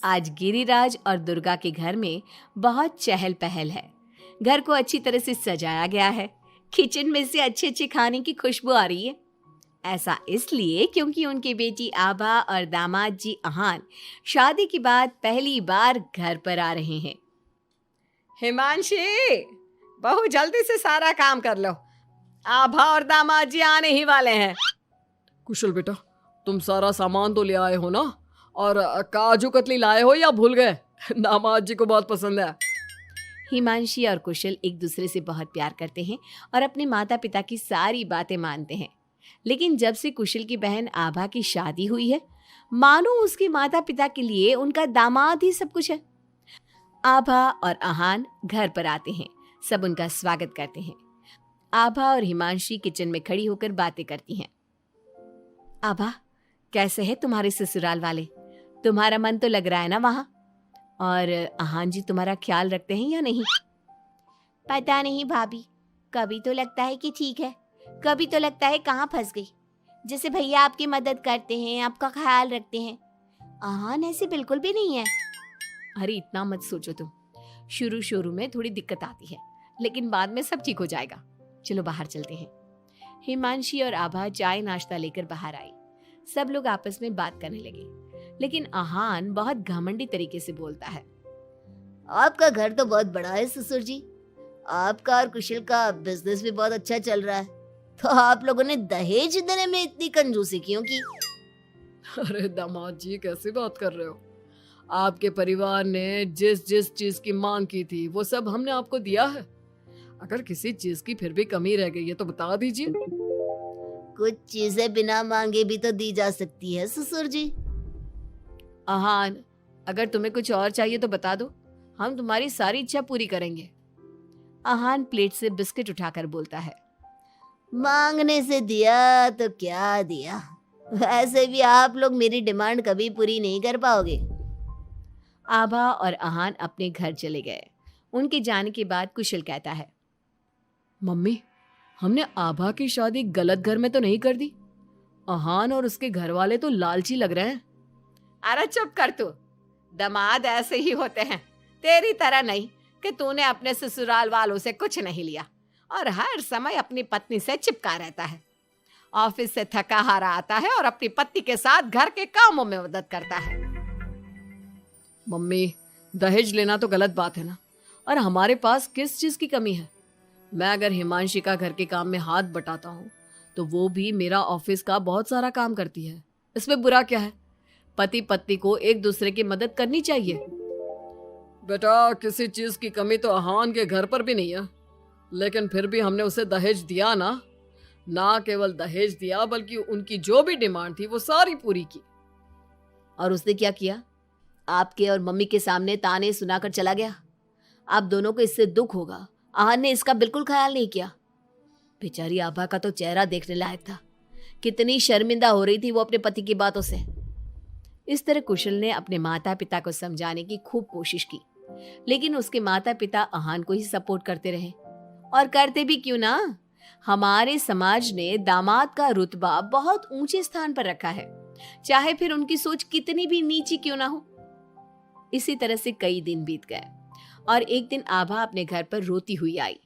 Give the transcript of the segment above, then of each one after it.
आज गिरिराज और दुर्गा के घर में बहुत चहल पहल है। घर को अच्छी तरह से सजाया गया है। किचन में से अच्छे अच्छे खाने की खुशबू आ रही है। ऐसा इसलिए क्योंकि उनकी बेटी आभा और दामाद जी अहान शादी के बाद पहली बार घर पर आ रहे हैं। हिमांशी, बहू जल्दी से सारा काम कर लो। आभा और दामाद जी आने ही वाले हैं। कुशल बेटा, तुम सारा सामान तो ले आए हो ना? और काजू कतली लाए हो या भूल गए? दामाद जी को बहुत पसंद है। हिमांशी और कुशल एक दूसरे से बहुत प्यार करते हैं और अपने माता पिता की सारी बातें मानते हैं। लेकिन जब से कुशल की बहन आभा की शादी हुई है, मानो उसके माता पिता के लिए उनका दामाद ही सब कुछ है। आभा और अहान घर पर आते हैं। सब उनका स्वागत करते हैं। आभा और हिमांशी किचन में खड़ी होकर बातें करती हैं। आभा, कैसे है तुम्हारे ससुराल वाले? तुम्हारा मन तो लग रहा है ना वहाँ? और अहान जी तुम्हारा ख्याल रखते हैं या नहीं? पता नहीं भाभी, कभी तो लगता है कि ठीक है, कभी तो लगता है कहाँ फंस गई। जैसे भैया आपकी मदद करते हैं, आपका ख्याल रखते हैं, अहान ऐसे बिल्कुल भी नहीं है। अरे इतना मत सोचो तुम। शुरू शुरू में थोड़ी दिक्कत आती है, लेकिन बाद में सब ठीक हो जाएगा। चलो बाहर चलते हैं। हिमांशी और आभा चाय नाश्ता लेकर बाहर आई। सब लोग आपस में बात करने लगे, लेकिन अहान बहुत घमंडी तरीके से बोलता है। आपका घर तो बहुत बड़ा है ससुर जी, आपका और कुशल का बिजनेस भी बहुत अच्छा चल रहा है, तो आप लोगों ने दहेज देने में इतनी कंजूसी क्यों की? अरे दामाद जी, कैसी बात कर रहे हो? आपके परिवार ने जिस जिस चीज की मांग की थी वो सब हमने आपको दिया है। अगर किसी चीज की फिर भी कमी रह गई है तो बता दीजिए। कुछ चीजें बिना मांगे भी तो दी जा सकती है ससुर जी। अहान, अगर तुम्हें कुछ और चाहिए तो बता दो, हम तुम्हारी सारी इच्छा पूरी करेंगे। अहान प्लेट से बिस्किट उठाकर बोलता है। मांगने से दिया तो क्या दिया, वैसे भी आप लोग मेरी डिमांड कभी पूरी नहीं कर पाओगे। आभा और अहान अपने घर चले गए। उनके जाने के बाद कुशल कहता है। मम्मी, हमने आभा की शादी गलत घर में तो नहीं कर दी? अहान और उसके घर वाले तो लालची लग रहे हैं। अरे चुप कर तू। दामाद ऐसे ही होते हैं, तेरी तरह नहीं कि तूने अपने ससुराल वालों से कुछ नहीं लिया और हर समय अपनी पत्नी से चिपका रहता है। ऑफिस से थका हारा आता है और अपनी पत्नी के साथ घर के कामों में मदद करता है। मम्मी, दहेज लेना तो गलत बात है ना? और हमारे पास किस चीज की कमी है? मैं अगर हिमांशी का घर के काम में हाथ बटाता हूँ तो वो भी मेरा ऑफिस का बहुत सारा काम करती है। इसमें बुरा क्या है? पति पत्नी को एक दूसरे की मदद करनी चाहिए। बेटा, किसी चीज की कमी तो अहान के घर पर भी नहीं है, लेकिन फिर भी हमने उसे दहेज दिया ना। ना केवल दहेज दिया बल्कि उनकी जो भी डिमांड थी वो सारी पूरी की। और उसने क्या किया? आपके और मम्मी के सामने ताने सुनाकर चला गया। आप दोनों को इससे दुख होगा। अहान ने इसका बिल्कुल ख्याल नहीं किया। बेचारी आभा का तो चेहरा देखने लायक था। कितनी शर्मिंदा हो रही थी वो अपने पति की बातों से। इस तरह कुशल ने अपने माता पिता को समझाने की खूब कोशिश की, लेकिन उसके माता पिता अहान को ही सपोर्ट करते रहे। और करते भी क्यों ना, हमारे समाज ने दामाद का रुतबा बहुत ऊंचे स्थान पर रखा है, चाहे फिर उनकी सोच कितनी भी नीची क्यों ना हो। इसी तरह से कई दिन बीत गए और एक दिन आभा अपने घर पर रोती हुई आई।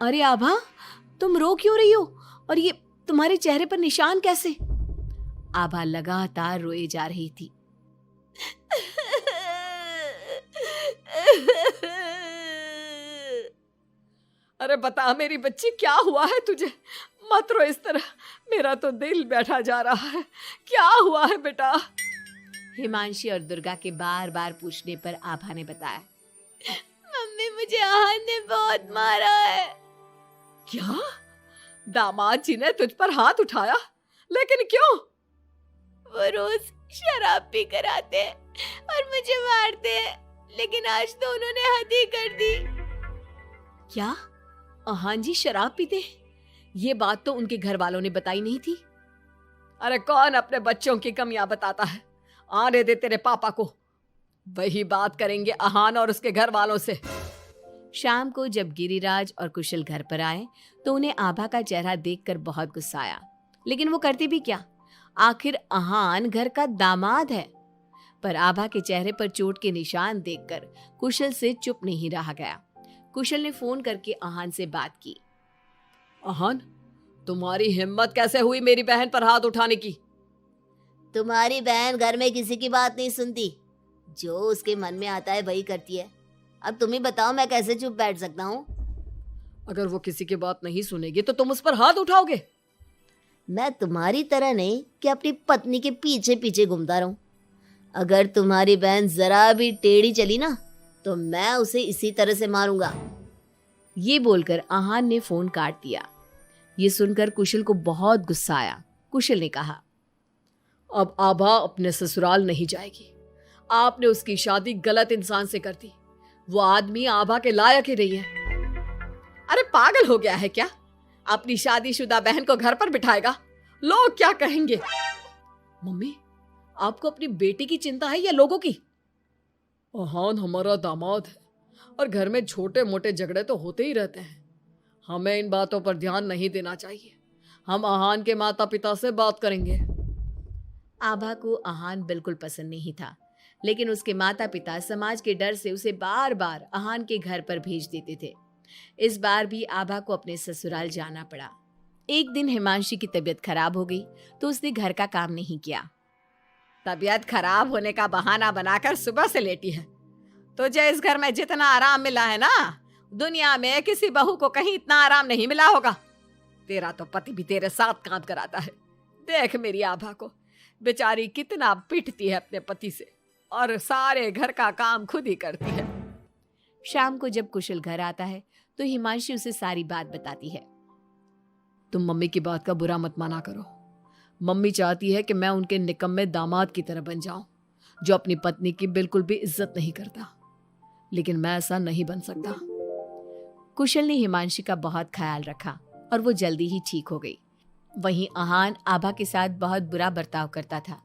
अरे आभा, तुम रो क्यों रही हो? और ये तुम्हारे चेहरे पर निशान कैसे? आभा लगातार रोए जा रही थी। अरे बता मेरी बच्ची, क्या हुआ है तुझे? मत रो इस तरह, मेरा तो दिल बैठा जा रहा है। क्या हुआ है बेटा? हिमांशी और दुर्गा के बार बार पूछने पर आभा ने बताया। मम्मी, मुझे अहान ने बहुत मारा है। क्या? दामाद जी ने तुझ पर हाथ उठाया? लेकिन क्यों? वो रोज शराब पी कर आते हैं और मुझे मारते हैं, लेकिन आज तो उन्होंने हद ही कर दी। क्या अहान जी शराब पीते हैं? ये बात तो उनके घर वालों ने बताई नहीं थी। अरे कौन अपने बच्चों की कमियां बताता है? आने दे तेरे पापा को, वही बात करेंगे अहान और उसके घर वालों से। शाम को जब गिरिराज और कुशल घर पर आए तो उन्हें आभा का चेहरा देखकर बहुत गुस्सा आया, लेकिन वो करते भी क्या? आखिर अहान घर का दामाद है। पर आभा के चेहरे पर चोट के निशान देखकर कुशल से चुप नहीं रहा गया। कुशल ने फोन करके आहान से बात की। आहान, तुम्हारी हिम्मत कैसे हुई मेरी बहन पर हाथ उठाने की? तुम्हारी बहन घर में किसी की बात नहीं सुनती, जो उसके मन में आता है वही करती है। अब तुम ही बताओ, मैं कैसे चुप बैठ सकता हूँ? अगर वो किसी की बात नहीं सुनेगी तो तुम उस पर हाथ उठाओगे? मैं तुम्हारी तरह नहीं कि अपनी पत्नी के पीछे पीछे घूमता रहूं। अगर तुम्हारी बहन जरा भी टेढ़ी चली ना तो मैं उसे इसी तरह से मारूंगा। ये बोलकर आहान ने फोन काट दिया। ये सुनकर कुशल को बहुत गुस्सा आया। कुशल ने कहा, अब आभा अपने ससुराल नहीं जाएगी। आपने उसकी शादी गलत इंसान से कर दी। वो आदमी आभा के लायक ही नहीं है। अरे पागल हो गया है क्या? अपनी शादीशुदा बहन को घर पर बिठाएगा? लोग क्या कहेंगे? मम्मी, आपको अपनी बेटी की चिंता है या लोगों की? आहान हमारा दामाद है और घर में छोटे मोटे झगड़े तो होते ही रहते हैं। हमें इन बातों पर ध्यान नहीं देना चाहिए। हम आहान के माता पिता से बात करेंगे। आभा को आहान बिल्कुल पसंद नहीं था, लेकिन उसके माता पिता समाज के डर से उसे बार बार आहान के घर पर भेज देते थे। इस बार भी आभा को अपने ससुराल जाना पड़ा। एक दिन हिमांशी की तबीयत खराब हो गई तो उसने घर का काम नहीं किया। तबीयत खराब होने का बहाना बनाकर सुबह से लेटी है। तुझे इस घर में जितना आराम मिला है ना, दुनिया में किसी बहू को कहीं इतना आराम नहीं मिला होगा। तेरा तो पति भी तेरे साथ काम कराता है। देख मेरी आभा को, बेचारी कितना पिटती है अपने पति से और सारे घर का काम खुद ही करती है। शाम को जब कुशल घर आता है तो हिमांशी उसे सारी बात बताती है। तुम मम्मी की बात का बुरा मत माना करो। मम्मी चाहती है कि मैं उनके निकम्मे दामाद की तरह बन जाऊं, जो अपनी पत्नी की बिल्कुल भी इज्जत नहीं करता। लेकिन मैं ऐसा नहीं बन सकता। कुशल ने हिमांशी का बहुत ख्याल रखा और वो जल्दी ही ठीक हो गई। वहीं आहान आभा के साथ बहुत बुरा बर्ताव करता था।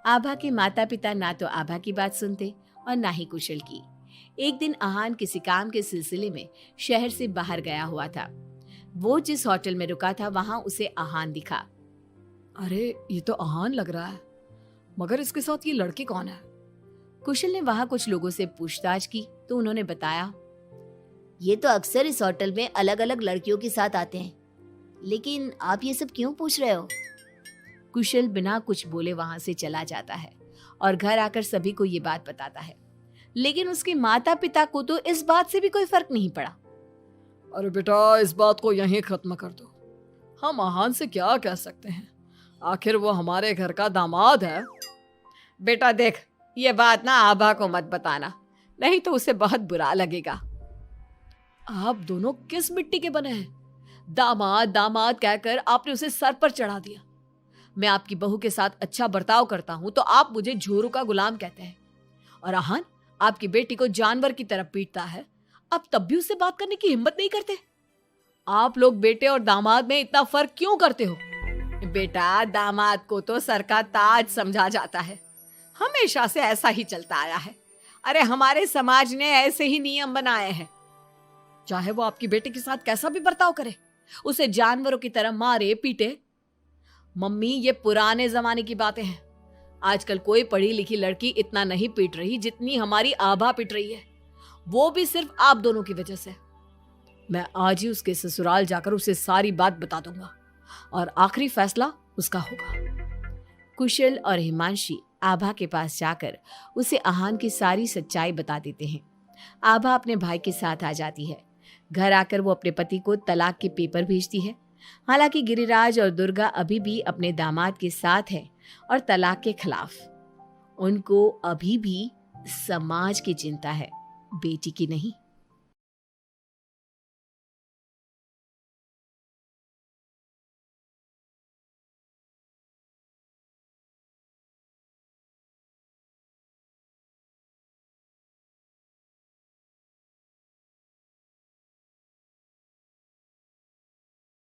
आभा के माता पिता ना तो आभा की बात सुनते और ना ही कुशल की। एक दिन आहान किसी काम के सिलसिले में शहर से बाहर गया हुआ था। वो जिस होटल में रुका था वहां उसे आहान दिखा। अरे ये तो आहान लग रहा है, मगर इसके साथ ये लड़की कौन है? कुशल ने वहां कुछ लोगों से पूछताछ की तो उन्होंने बताया, ये तो अक्सर इस होटल में अलग अलग लड़कियों के साथ आते हैं, लेकिन आप ये सब क्यों पूछ रहे हो? कुशल बिना कुछ बोले वहां से चला जाता है और घर आकर सभी को ये बात बताता है। लेकिन उसके माता पिता को तो इस बात से भी कोई फर्क नहीं पड़ा। अरे बेटा, इस बात को यहीं खत्म कर दो। हम आहान से क्या कह सकते हैं? आखिर वो हमारे घर का दामाद है। बेटा देख, ये बात ना आभा को मत बताना, नहीं तो उसे बहुत बुरा लगेगा। आप दोनों किस मिट्टी के बने हैं? दामाद दामाद कहकर आपने उसे सर पर चढ़ा दिया। मैं आपकी बहू के साथ अच्छा बर्ताव करता हूं तो आप मुझे झोरू का गुलाम कहते हैं। और आहान आपकी बेटी को जानवर की तरह पीटता है, अब तब भी उससे बात करने की हिम्मत नहीं करते। आप लोग बेटे और दामाद में इतना फर्क क्यों करते हो? बेटा, दामाद को तो सर का ताज समझा जाता है। हमेशा से ऐसा ही चलता आया है। अरे हमारे समाज ने ऐसे ही नियम बनाए हैं। चाहे वो आपकी बेटी के साथ कैसा भी बर्ताव करे, उसे जानवरों की तरह मारे पीटे। मम्मी, ये पुराने जमाने की बातें हैं। आजकल कोई पढ़ी लिखी लड़की इतना नहीं पीट रही जितनी हमारी आभा पीट रही है, वो भी सिर्फ आप दोनों की वजह से। मैं आज ही उसके ससुराल जाकर उसे सारी बात बता दूंगा और आखिरी फैसला उसका होगा। कुशल और हिमांशी आभा के पास जाकर उसे आहान की सारी सच्चाई बता देते हैं। आभा अपने भाई के साथ आ जाती है। घर आकर वो अपने पति को तलाक के पेपर भेजती है। हालांकि गिरिराज और दुर्गा अभी भी अपने दामाद के साथ है और तलाक के खिलाफ। उनको अभी भी समाज की चिंता है, बेटी की नहीं।